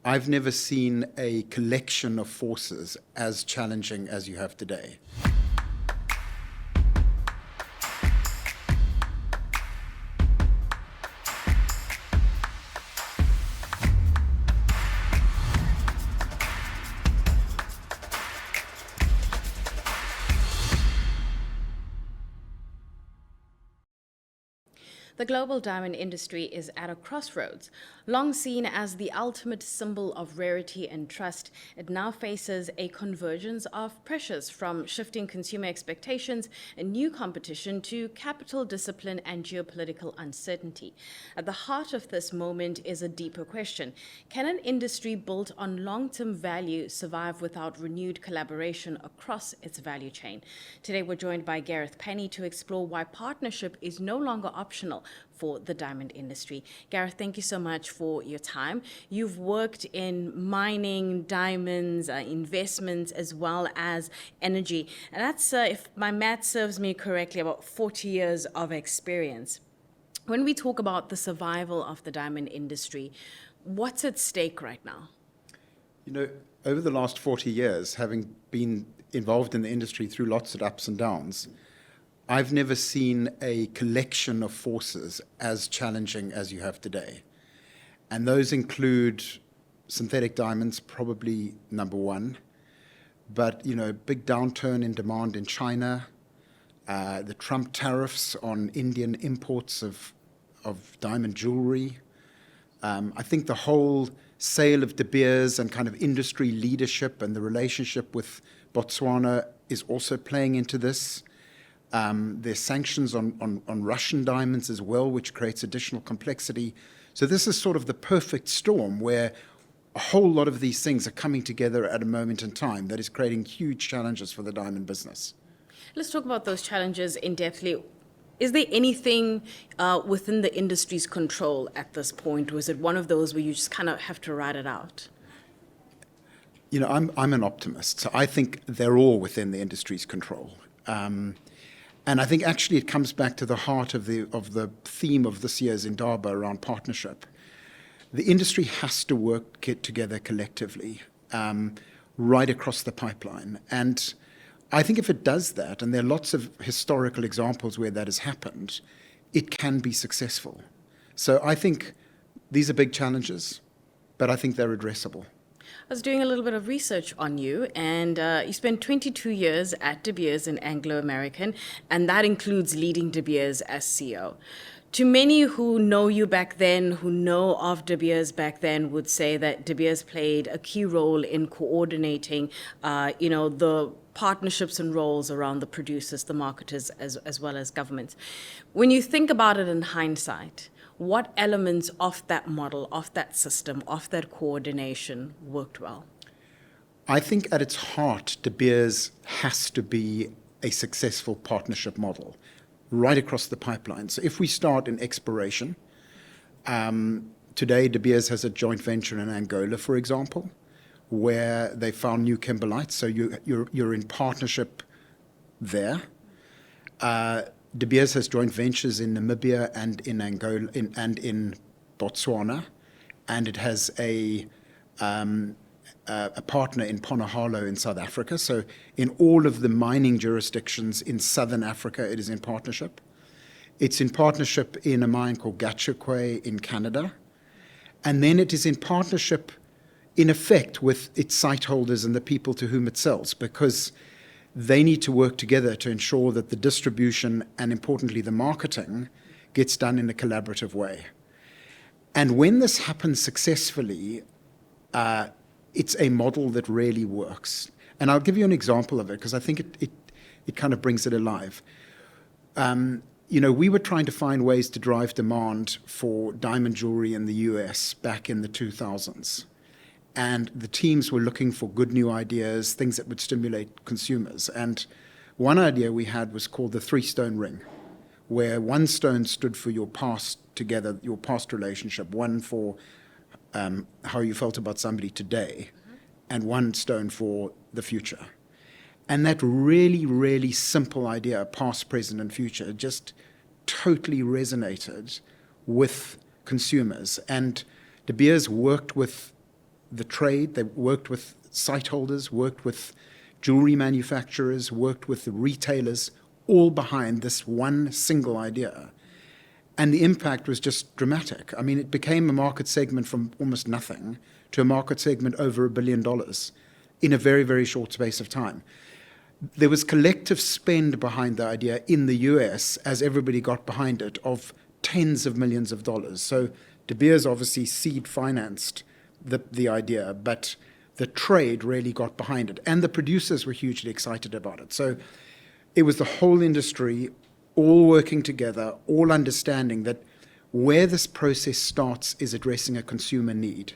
I've never seen a collection of forces as challenging as you have today. The global diamond industry is at a crossroads. Long seen as the ultimate symbol of rarity and trust, it now faces a convergence of pressures from shifting consumer expectations and new competition to capital discipline and geopolitical uncertainty. At the heart of this moment is a deeper question. Can an industry built on long-term value survive without renewed collaboration across its value chain? Today, we're joined by Gareth Penny to explore why partnership is no longer optional for the diamond industry. Gareth, thank you so much for your time. You've worked in mining, diamonds, investments, as well as energy. And that's, if my math serves me correctly, about 40 years of experience. When we talk about the survival of the diamond industry, what's at stake right now? You know, over the last 40 years, having been involved in the industry through lots of ups and downs, I've never seen a collection of forces as challenging as you have today. And those include synthetic diamonds, probably number one. But, you know, big downturn in demand in China, the Trump tariffs on Indian imports of diamond jewelry. I think the whole sale of De Beers and kind of industry leadership and the relationship with Botswana is also playing into this. There's sanctions on Russian diamonds as well, which creates additional complexity. So this is sort of the perfect storm where a whole lot of these things are coming together at a moment in time that is creating huge challenges for the diamond business. Let's talk about those challenges in depthly. Is there anything within the industry's control at this point, or is it one of those where you just kind of have to ride it out? You know, I'm an optimist, so I think they're all within the industry's control. And I think actually it comes back to the heart of the theme of this year's Indaba around partnership. The industry has to work together collectively, right across the pipeline. And I think if it does that, and there are lots of historical examples where that has happened, it can be successful. So I think these are big challenges, but I think they're addressable. I was doing a little bit of research on you, and you spent 22 years at De Beers in Anglo American, and that includes leading De Beers as CEO. To many who know you back then, who know of De Beers back then, would say that De Beers played a key role in coordinating, the partnerships and roles around the producers, the marketers, as well as governments. When you think about it in hindsight, what elements of that model, of that system, of that coordination worked well? I think at its heart, De Beers has to be a successful partnership model right across the pipeline. So if we start in exploration, today De Beers has a joint venture in Angola, for example, where they found new kimberlites. So you're in partnership there. De Beers has joint ventures in Namibia and in Angola and in Botswana, and it has a partner in Ponahalo in South Africa. So in all of the mining jurisdictions in Southern Africa, it is in partnership. It's in partnership in a mine called Gachukwe in Canada. And then it is in partnership, in effect, with its site holders and the people to whom it sells, because they need to work together to ensure that the distribution and, importantly, the marketing gets done in a collaborative way. And when this happens successfully, it's a model that really works. And I'll give you an example of it, because I think it kind of brings it alive. We were trying to find ways to drive demand for diamond jewelry in the US back in the 2000s. And the teams were looking for good new ideas, things that would stimulate consumers. And one idea we had was called the three-stone ring, where one stone stood for your past together, your past relationship, one for how you felt about somebody today, and one stone for the future. And that really, really simple idea, past, present, and future, just totally resonated with consumers. And De Beers worked with the trade, they worked with site holders, worked with jewelry manufacturers, worked with the retailers, all behind this one single idea. And the impact was just dramatic. I mean, it became a market segment from almost nothing to a market segment over $1 billion in a very, very short space of time. There was collective spend behind the idea in the US as everybody got behind it of tens of millions of dollars. So De Beers obviously seed financed the idea, but the trade really got behind it. And the producers were hugely excited about it. So it was the whole industry all working together, all understanding that where this process starts is addressing a consumer need.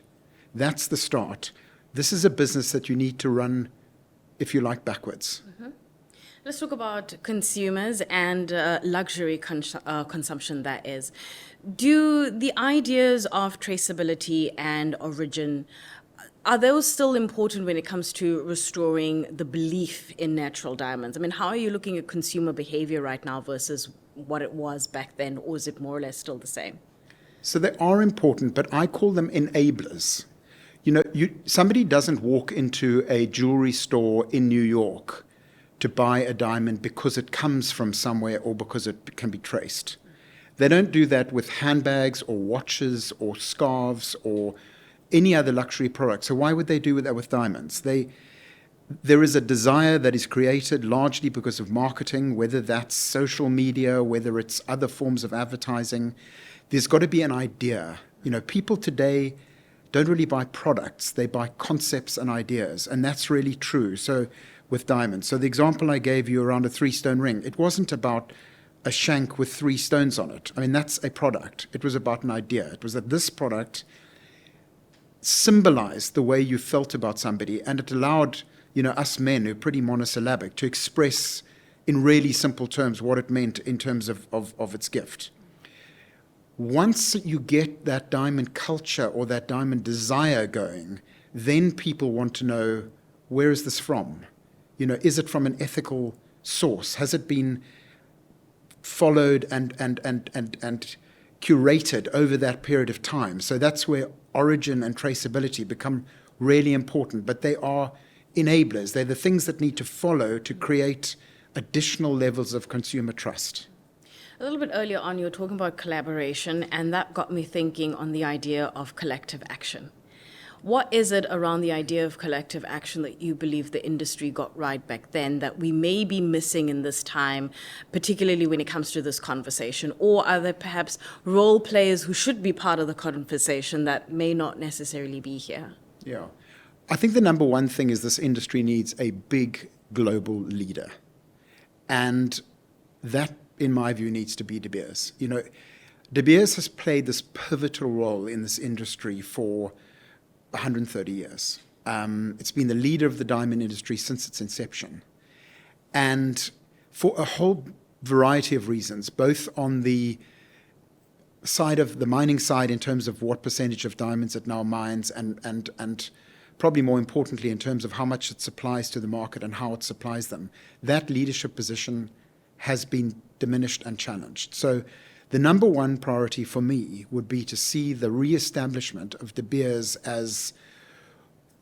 That's the start. This is a business that you need to run, if you like, backwards. Let's talk about consumers and luxury consumption, that is. Do the ideas of traceability and origin, are those still important when it comes to restoring the belief in natural diamonds? I mean, how are you looking at consumer behavior right now versus what it was back then, or is it more or less still the same? So they are important, but I call them enablers. You know, somebody doesn't walk into a jewelry store in New York to buy a diamond because it comes from somewhere or because it can be traced. They don't do that with handbags or watches or scarves or any other luxury product. So why would they do that with diamonds? There is a desire that is created largely because of marketing, whether that's social media, whether it's other forms of advertising. There's got to be an idea. You know, people today don't really buy products, they buy concepts and ideas, and that's really true. So with diamonds. So the example I gave you around a 3-stone ring, it wasn't about a shank with 3 stones on it. I mean, that's a product. It was about an idea. It was that this product symbolized the way you felt about somebody, and it allowed, you know, us men who are pretty monosyllabic to express in really simple terms what it meant in terms of its gift. Once you get that diamond culture or that diamond desire going, then people want to know, where is this from? You know, is it from an ethical source? Has it been followed and curated over that period of time? So that's where origin and traceability become really important. But they are enablers. They're the things that need to follow to create additional levels of consumer trust. A little bit earlier on, you were talking about collaboration, and that got me thinking on the idea of collective action. What is it around the idea of collective action that you believe the industry got right back then that we may be missing in this time, particularly when it comes to this conversation? Or are there perhaps role players who should be part of the conversation that may not necessarily be here? Yeah. I think the number one thing is this industry needs a big global leader. And that, in my view, needs to be De Beers. You know, De Beers has played this pivotal role in this industry for 130 years. It's been the leader of the diamond industry since its inception. And for a whole variety of reasons, both on the side of the mining side in terms of what percentage of diamonds it now mines and probably more importantly in terms of how much it supplies to the market and how it supplies them, that leadership position has been diminished and challenged. So the number one priority for me would be to see the reestablishment of De Beers as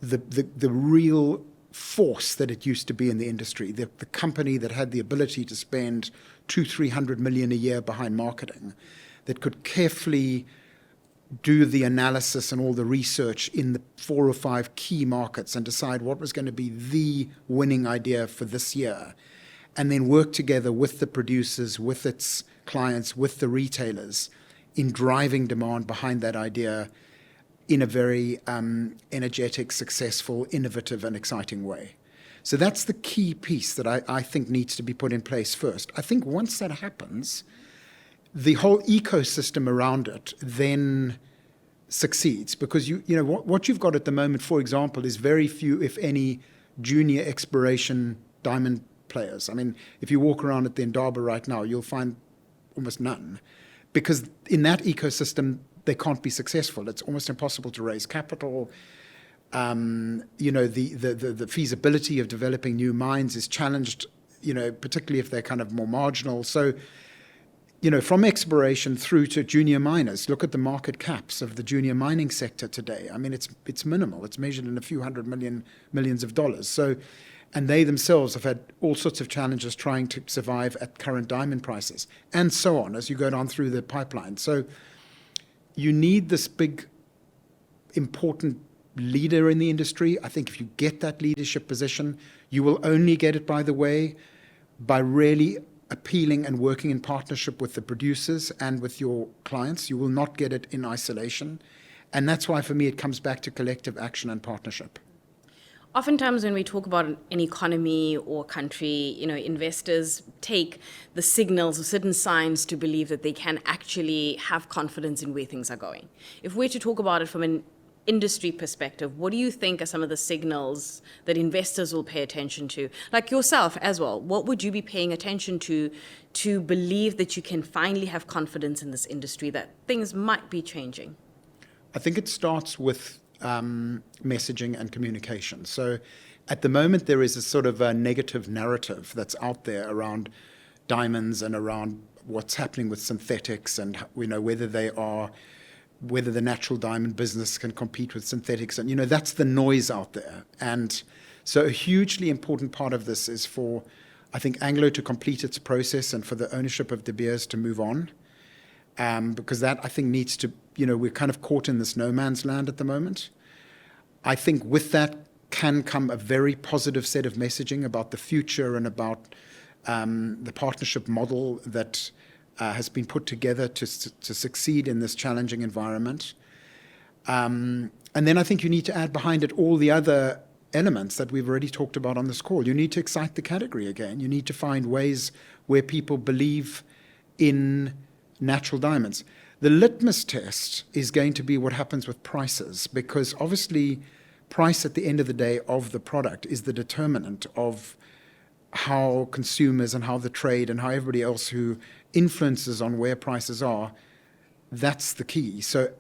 the real force that it used to be in the industry, the company that had the ability to spend $200-300 million a year behind marketing, that could carefully do the analysis and all the research in the 4 or 5 key markets and decide what was going to be the winning idea for this year, and then work together with the producers, with its clients, with the retailers in driving demand behind that idea in a very energetic, successful, innovative and exciting way. So that's the key piece that I think needs to be put in place first. I think once that happens, the whole ecosystem around it then succeeds, because you know what you've got at the moment, for example, is very few, if any, junior exploration diamond players. I mean, if you walk around at the Indaba right now, you'll find almost none, because in that ecosystem they can't be successful. It's almost impossible to raise capital. You know, the feasibility of developing new mines is challenged, you know, particularly if they're kind of more marginal. So from exploration through to junior miners. Look at the market caps of the junior mining sector today. I mean, it's minimal. It's measured in a few millions of dollars. So, and they themselves have had all sorts of challenges trying to survive at current diamond prices, and so on as you go down through the pipeline. So you need this big, important leader in the industry. I think if you get that leadership position, you will only get it, by the way, by really appealing and working in partnership with the producers and with your clients. You will not get it in isolation. And that's why, for me, it comes back to collective action and partnership. Oftentimes when we talk about an economy or country, investors take the signals or certain signs to believe that they can actually have confidence in where things are going. If we're to talk about it from an industry perspective, what do you think are some of the signals that investors will pay attention to? Like yourself as well, what would you be paying attention to believe that you can finally have confidence in this industry, that things might be changing? I think it starts with messaging and communication. So at the moment, there is a sort of a negative narrative that's out there around diamonds and around what's happening with synthetics, and whether the natural diamond business can compete with synthetics. And that's the noise out there. And so a hugely important part of this is for, I think, Anglo to complete its process and for the ownership of De Beers to move on. Because that, I think, needs to, we're kind of caught in this no man's land at the moment. I think with that can come a very positive set of messaging about the future and about the partnership model that has been put together to succeed in this challenging environment. And then I think you need to add behind it all the other elements that we've already talked about on this call. You need to excite the category again. You need to find ways where people believe in natural diamonds. The litmus test is going to be what happens with prices, because obviously price at the end of the day of the product is the determinant of how consumers and how the trade and how everybody else who influences on where prices are, that's the key. So,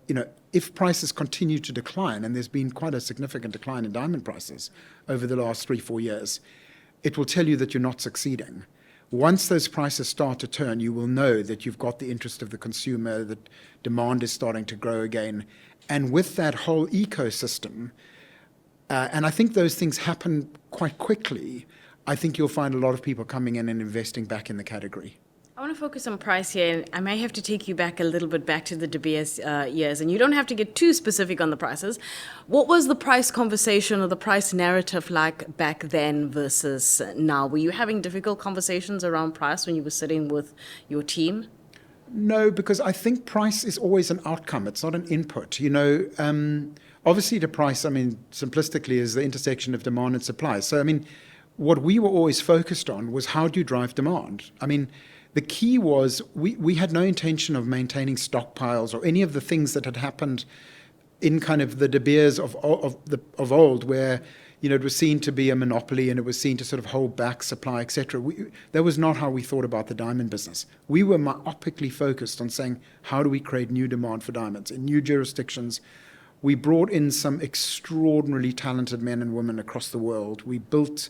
if prices continue to decline, and there's been quite a significant decline in diamond prices over the last 3-4 years, it will tell you that you're not succeeding. Once those prices start to turn, you will know that you've got the interest of the consumer, that demand is starting to grow again. And with that whole ecosystem, and I think those things happen quite quickly, I think you'll find a lot of people coming in and investing back in the category. I want to focus on price here, and I may have to take you back a little bit back to the De Beers years, and you don't have to get too specific on the prices. What was the price conversation or the price narrative like back then versus now? Were you having difficult conversations around price when you were sitting with your team? No, because I think price is always an outcome. It's not an input. Obviously the price, simplistically, is the intersection of demand and supply. So, what we were always focused on was how do you drive demand? The key was we had no intention of maintaining stockpiles or any of the things that had happened in kind of the De Beers of old, where it was seen to be a monopoly and it was seen to sort of hold back supply, etc. That was not how we thought about the diamond business. We were myopically focused on saying, how do we create new demand for diamonds in new jurisdictions? We brought in some extraordinarily talented men and women across the world. We built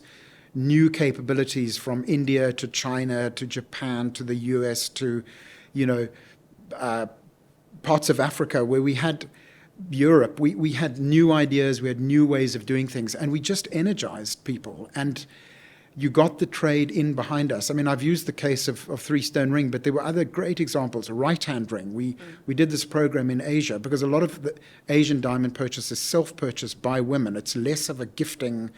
new capabilities from India to China to Japan to the US to, parts of Africa where we had Europe. We had new ideas, we had new ways of doing things, and we just energized people. And you got the trade in behind us. I've used the case of Three Stone Ring, but there were other great examples. A right-hand ring. We did this program in Asia because a lot of the Asian diamond purchase is self-purchased by women. It's less of a gifting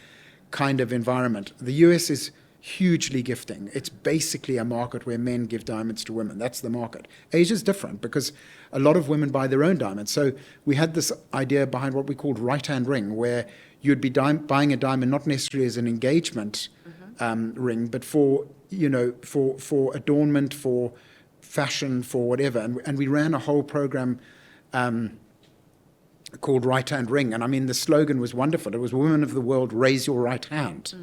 kind of environment. The US is hugely gifting. It's basically a market where men give diamonds to women. That's the market. Asia's different because a lot of women buy their own diamonds. So we had this idea behind what we called right-hand ring, where you'd be buying a diamond not necessarily as an engagement ring, but for adornment, for fashion, for whatever. And we ran a whole program called Right Hand Ring. And the slogan was wonderful. It was, women of the world, raise your right hand.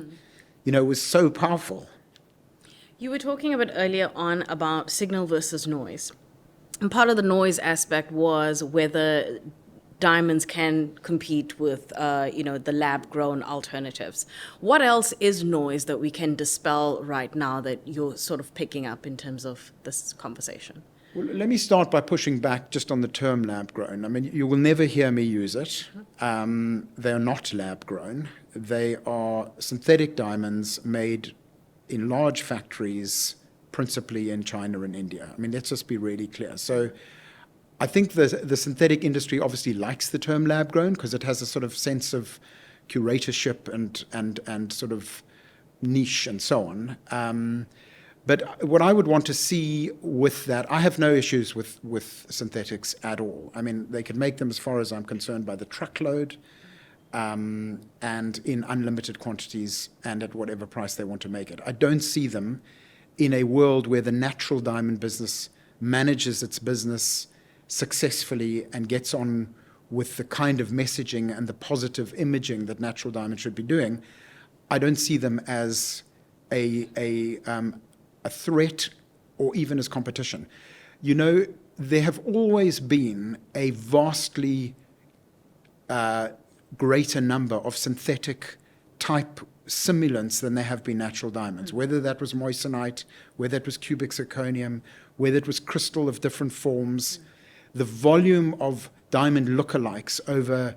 It was so powerful. You were talking a bit earlier on about signal versus noise. And part of the noise aspect was whether diamonds can compete with, the lab-grown alternatives. What else is noise that we can dispel right now that you're sort of picking up in terms of this conversation? Well, let me start by pushing back just on the term lab-grown. I mean, you will never hear me use it. They are not lab-grown. They are synthetic diamonds made in large factories, principally in China and India. I mean, let's just be really clear. So I think the synthetic industry obviously likes the term lab-grown because it has a sort of sense of curatorship and sort of niche and so on. But what I would want to see with that, I have no issues with synthetics at all. I mean, they could make them, as far as I'm concerned, by the truckload and in unlimited quantities and at whatever price they want to make it. I don't see them in a world where the natural diamond business manages its business successfully and gets on with the kind of messaging and the positive imaging that natural diamond should be doing. I don't see them as a threat or even as competition. You know, there have always been a vastly greater number of synthetic type simulants than there have been natural diamonds, whether that was moissanite, whether it was cubic zirconium, whether it was crystal of different forms. The volume of diamond lookalikes over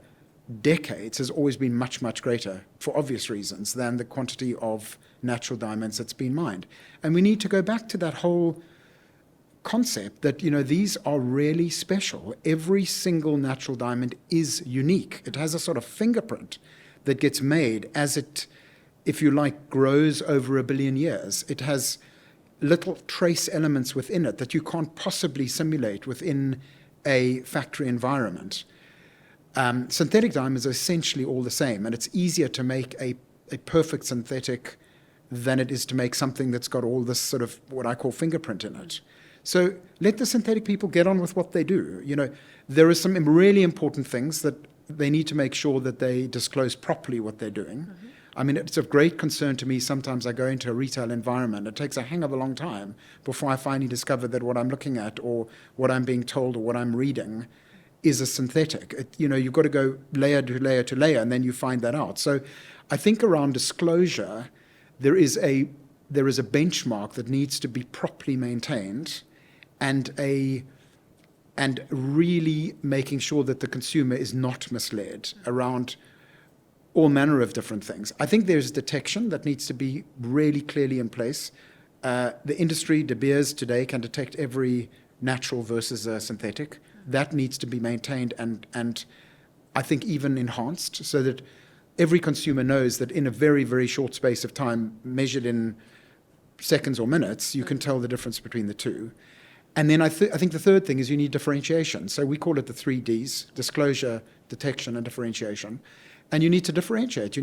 decades has always been much, much greater, for obvious reasons, than the quantity of natural diamonds that's been mined. And we need to go back to that whole concept that, these are really special. Every single natural diamond is unique. It has a sort of fingerprint that gets made as it, if you like, grows over 1 billion years. It has little trace elements within it that you can't possibly simulate within a factory environment. Synthetic diamonds are essentially all the same, and it's easier to make a perfect synthetic than it is to make something that's got all this sort of what I call fingerprint in it. So let the synthetic people get on with what they do. There are some really important things that they need to make sure that they disclose properly what they're doing. I mean, it's of great concern to me. Sometimes I go into a retail environment. It takes a hang of a long time before I finally discover that what I'm looking at or what I'm being told or what I'm reading is a synthetic. You've got to go layer to layer to layer, and then you find that out. So I think around disclosure, there is a benchmark that needs to be properly maintained and really making sure that the consumer is not misled around all manner of different things. I think there's detection that needs to be really clearly in place. The industry, De Beers today, can detect every natural versus a synthetic. That needs to be maintained and I think even enhanced so that every consumer knows that in a very, very short space of time, measured in seconds or minutes, you can tell the difference between the two. And then I think the third thing is you need differentiation. So we call it the 3 Ds: disclosure, detection, and differentiation. And you need to differentiate.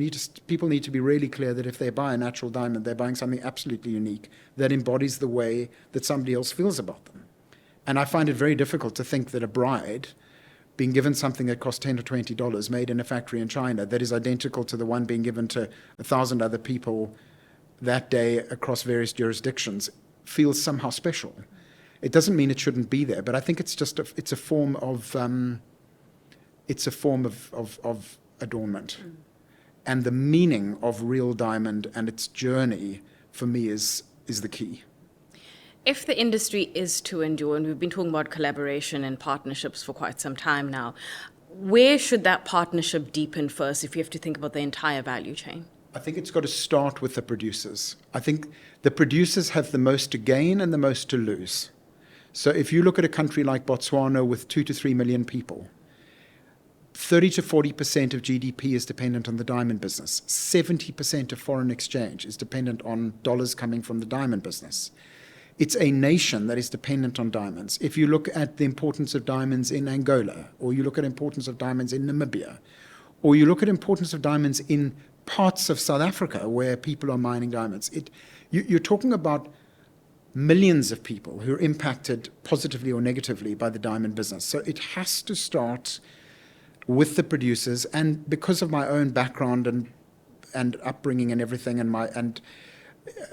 People need to be really clear that if they buy a natural diamond, they're buying something absolutely unique that embodies the way that somebody else feels about them. And I find it very difficult to think that a bride being given something that costs $10 or $20 made in a factory in China that is identical to the one being given to 1,000 other people that day across various jurisdictions feels somehow special. It doesn't mean it shouldn't be there, but I think it's just it's a form of adornment. And the meaning of real diamond and its journey for me is the key. If the industry is to endure, and we've been talking about collaboration and partnerships for quite some time now, where should that partnership deepen first if you have to think about the entire value chain? I think it's got to start with the producers. I think the producers have the most to gain and the most to lose. So if you look at a country like Botswana with 2 to 3 million people, 30 to 40% of GDP is dependent on the diamond business. 70% of foreign exchange is dependent on dollars coming from the diamond business. It's a nation that is dependent on diamonds. If you look at the importance of diamonds in Angola, or you look at importance of diamonds in Namibia, or you look at importance of diamonds in parts of South Africa where people are mining diamonds, you're talking about millions of people who are impacted positively or negatively by the diamond business. So it has to start with the producers. And because of my own background and upbringing and everything, and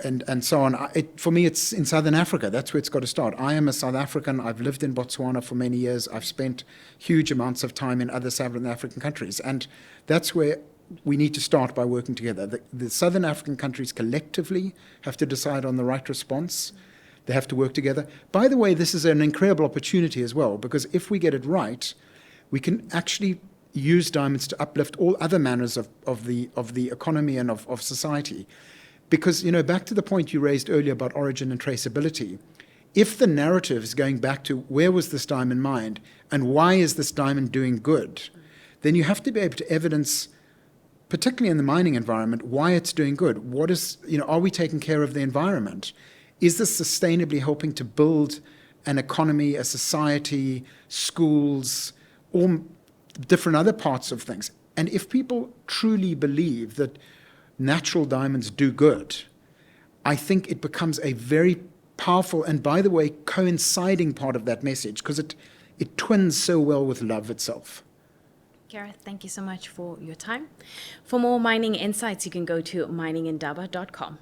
and so on. For me, it's in Southern Africa. That's where it's got to start. I am a South African. I've lived in Botswana for many years. I've spent huge amounts of time in other Southern African countries. And that's where we need to start, by working together. The Southern African countries collectively have to decide on the right response. They have to work together. By the way, this is an incredible opportunity as well, because if we get it right, we can actually use diamonds to uplift all other manners of the economy and of society. Because, back to the point you raised earlier about origin and traceability, if the narrative is going back to where was this diamond mined and why is this diamond doing good, then you have to be able to evidence, particularly in the mining environment, why it's doing good. What is, are we taking care of the environment? Is this sustainably helping to build an economy, a society, schools, all different other parts of things? And if people truly believe that natural diamonds do good, I think it becomes a very powerful and, by the way, coinciding part of that message, because it twins so well with love itself. Gareth, thank you so much for your time. For more mining insights, you can go to miningindaba.com.